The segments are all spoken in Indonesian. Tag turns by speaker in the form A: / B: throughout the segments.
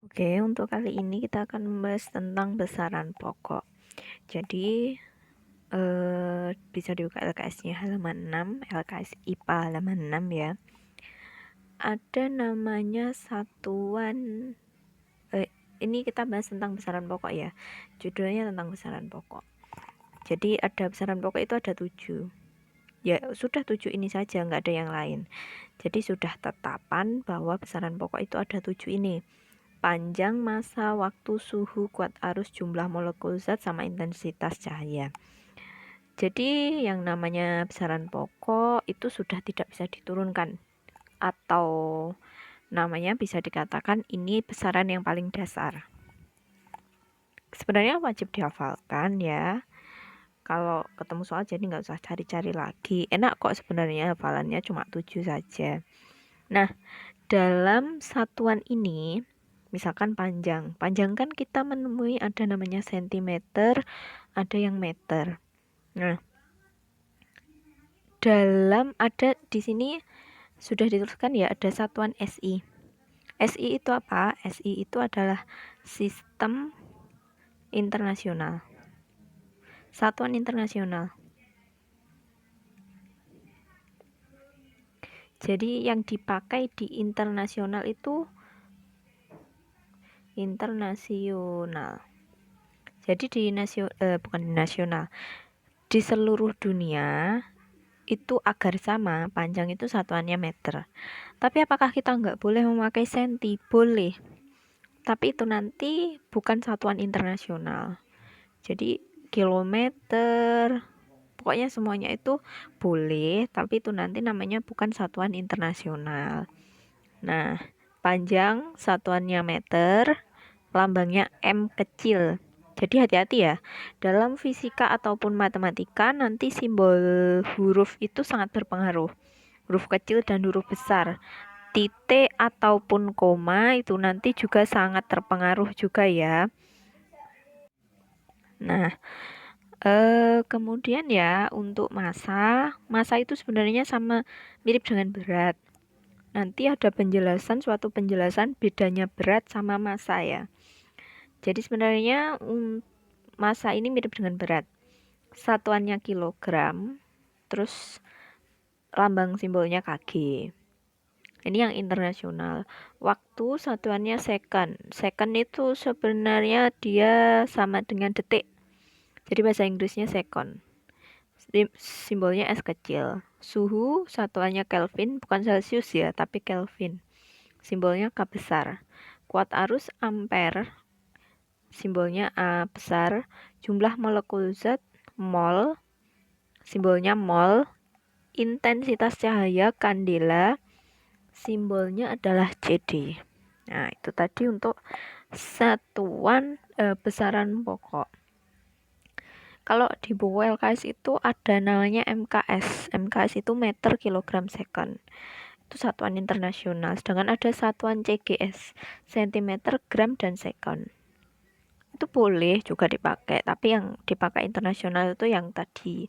A: Oke, untuk kali ini kita akan membahas tentang besaran pokok. Jadi, bisa dibuka LKS-nya halaman 6, LKS IPA halaman 6 ya. Ada namanya satuan, ini kita bahas tentang besaran pokok ya. Judulnya tentang besaran pokok. Jadi ada besaran pokok itu ada 7. Ya sudah 7 ini saja, nggak ada yang lain. Jadi sudah tetapan bahwa besaran pokok itu ada 7 ini. Panjang, masa, waktu, suhu, kuat arus, jumlah molekul zat, sama intensitas cahaya. Jadi yang namanya besaran pokok itu sudah tidak bisa diturunkan, atau namanya bisa dikatakan ini besaran yang paling dasar. Sebenarnya wajib dihafalkan ya. Kalau ketemu soal jadi nggak usah cari-cari lagi. Enak kok sebenarnya, hafalannya cuma 7 saja. Nah, dalam satuan ini misalkan panjang kan kita menemui ada namanya sentimeter, ada yang meter. Nah, ada di sini sudah dituliskan ya, ada satuan SI. SI itu apa? SI itu adalah sistem internasional, satuan internasional. Jadi yang dipakai di internasional itu internasional. Jadi bukan di nasional, di seluruh dunia itu agar sama, panjang itu satuannya meter. Tapi apakah kita nggak boleh memakai senti? Boleh. Tapi itu nanti bukan satuan internasional. Jadi kilometer, pokoknya semuanya itu boleh, tapi itu nanti namanya bukan satuan internasional. Nah, panjang satuannya meter, lambangnya M kecil. Jadi hati-hati ya, dalam fisika ataupun matematika nanti simbol huruf itu sangat berpengaruh. Huruf kecil dan huruf besar. Titik ataupun koma itu nanti juga sangat terpengaruh juga ya. Nah, kemudian ya untuk massa itu sebenarnya sama, mirip dengan berat. Nanti ada suatu penjelasan bedanya berat sama massa ya. Jadi sebenarnya massa ini mirip dengan berat. Satuannya kilogram, terus lambang simbolnya kg. Ini yang internasional. Waktu satuannya second. Second itu sebenarnya dia sama dengan detik. Jadi bahasa Inggrisnya second. Simbolnya S kecil. Suhu satuannya Kelvin, bukan Celsius ya, tapi Kelvin. Simbolnya K besar. Kuat arus ampere, simbolnya A besar. Jumlah molekul zat mol, simbolnya mol. Intensitas cahaya kandela, simbolnya adalah CD. Nah, itu tadi untuk satuan besaran pokok. Kalau di buku LKS itu ada namanya MKS. MKS itu meter kilogram second. Itu satuan internasional. Sedangkan ada satuan CGS, sentimeter, gram, dan second. Itu boleh juga dipakai, tapi yang dipakai internasional itu yang tadi,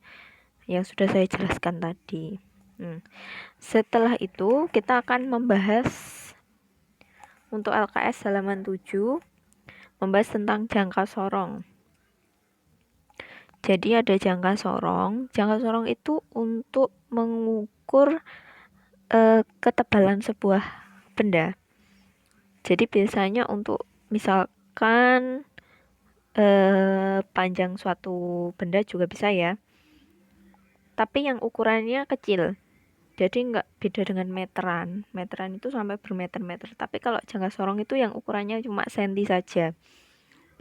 A: yang sudah saya jelaskan tadi. Setelah itu kita akan membahas untuk LKS halaman 7, membahas tentang jangka sorong. Jadi ada jangka sorong. Jangka sorong itu untuk mengukur ketebalan sebuah benda. Jadi biasanya untuk misalkan panjang suatu benda juga bisa ya. Tapi yang ukurannya kecil. Jadi nggak beda dengan meteran. Meteran itu sampai bermeter-meter. Tapi kalau jangka sorong itu yang ukurannya cuma senti saja.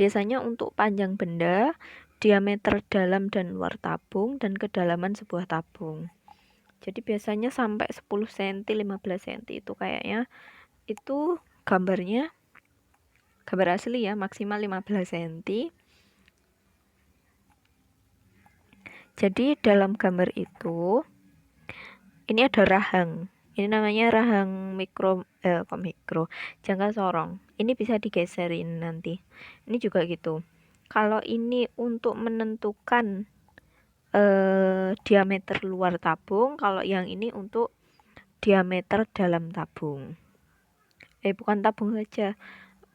A: Biasanya untuk panjang benda, diameter dalam dan luar tabung, dan kedalaman sebuah tabung. Jadi biasanya sampai 10 cm, 15 cm itu kayaknya itu gambar asli ya, maksimal 15 cm. Jadi dalam gambar itu ini ada rahang. Ini namanya rahang mikro, jangka sorong. Ini bisa digeserin nanti. Ini juga gitu. Kalau ini untuk menentukan diameter luar tabung, kalau yang ini untuk diameter dalam tabung. Bukan tabung saja,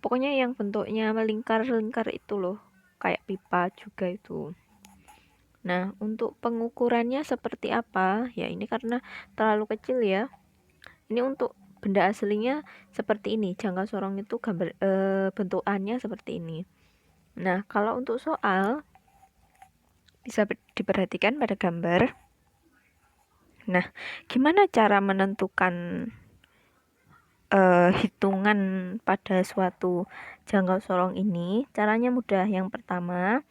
A: Pokoknya yang bentuknya melingkar-lingkar itu loh, kayak pipa juga itu. Nah, untuk pengukurannya seperti apa? Ya ini karena terlalu kecil ya. Ini untuk benda aslinya seperti ini. Jangka sorong itu bentukannya seperti ini. Nah, kalau untuk soal bisa diperhatikan pada gambar. Nah, gimana cara menentukan hitungan pada suatu jangka sorong ini? Caranya mudah. Yang pertama,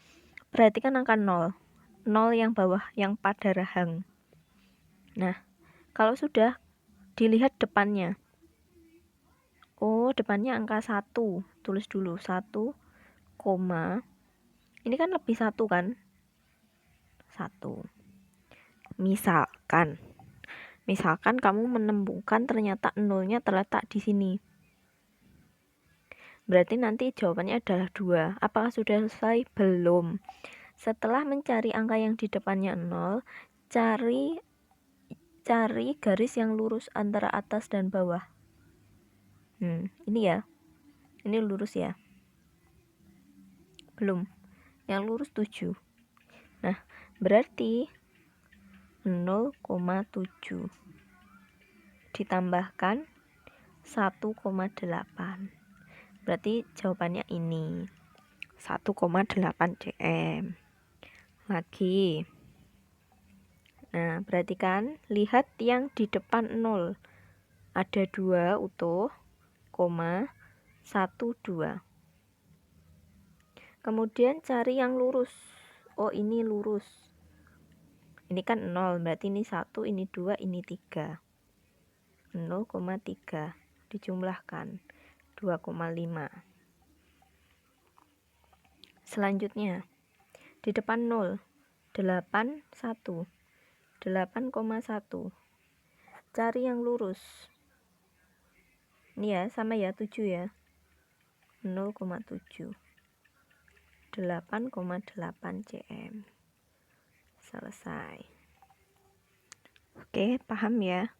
A: perhatikan angka 0. 0 yang bawah yang pada rahang. Nah, kalau sudah dilihat depannya. Oh, depannya angka 1. Tulis dulu 1, ini kan lebih 1 kan? 1. Misalkan kamu menemukan ternyata nolnya terletak di sini. Berarti nanti jawabannya adalah 2. Apakah sudah selesai? Belum. Setelah mencari angka yang di depannya 0, cari garis yang lurus antara atas dan bawah. Ini ya. Ini lurus ya. Belum. Yang lurus 7. Nah, berarti 0,7 ditambahkan 1,8. Berarti jawabannya ini 1,8 cm. Lagi. Nah, perhatikan, lihat yang di depan 0. Ada 2 utuh, 1, 2. Kemudian cari yang lurus. Oh, ini lurus. Ini kan 0, berarti ini 1, ini 2, ini 3. 0,3 dijumlahkan 2,5. Selanjutnya, di depan 0, 8, 1. 8,1. Cari yang lurus. Ini ya, sama ya, 7 ya. 0,7. 8,8 cm. Selesai. Oke, paham ya?